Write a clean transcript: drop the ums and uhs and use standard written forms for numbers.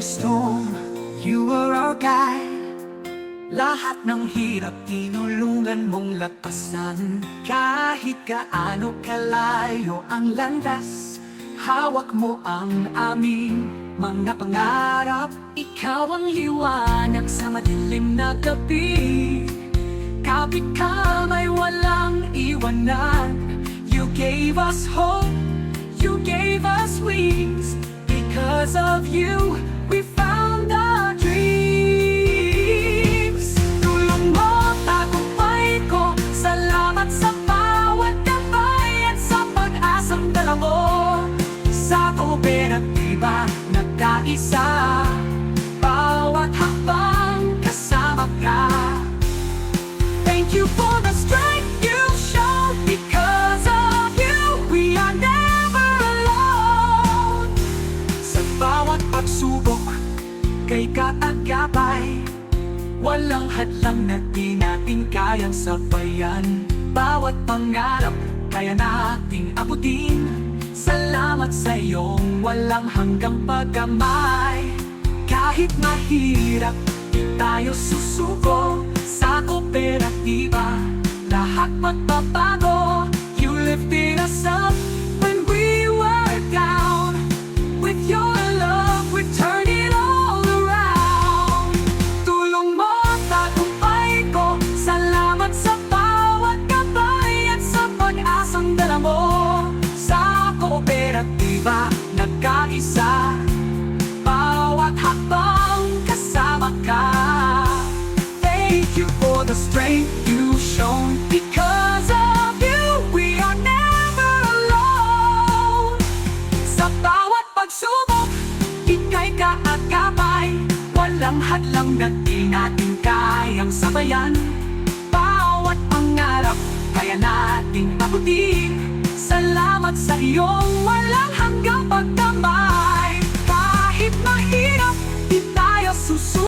storm, you were our guide. Lahat ng hirap tinulungan mong lagpasan. Kahit gaano kalayo ang landas, hawak mo ang aming mga pangarap. Ikaw ang liwanag sa madilim na gabi. Kapit kamay walang iwanan. You gave us hope, you gave us wings. Because of you, we found our dreams. Tulong mo, tagumpay ko. Salamat sa bawat gabay at sa pag-asang dala mo. Sa kooperatiba, nagkaisa. Bawat hakbang kasama ka. Thank you for the strength you've shown. Because of you, we are never alone. Sa bawat pagsubok, kay katagabay. Walang hadlang na di natin kayang sabayan. Bawat pangarap, kaya nating abutin. Salamat sa iyong walang hanggang pagkamay. Kahit mahirap, di tayo susuko. Sa kooperatiba, lahat magbabago. You lifted us up when we were down. With your love, we turned it all around. Tulong mo, tagumpay ko. Salamat sa bawat gabay at sa pag-asang dala mo. Sa kooperatiba, nagkaisa. Bawat hakbang kasama ka. Thank you for the strength you've shown. Because of you, we are never alone. Sa bawat pagsubok, ika'y kaagapay. Walang hadlang na di natin kayang sabayan. Bawat pangarap, kaya nating abutin. Salamat sa iyong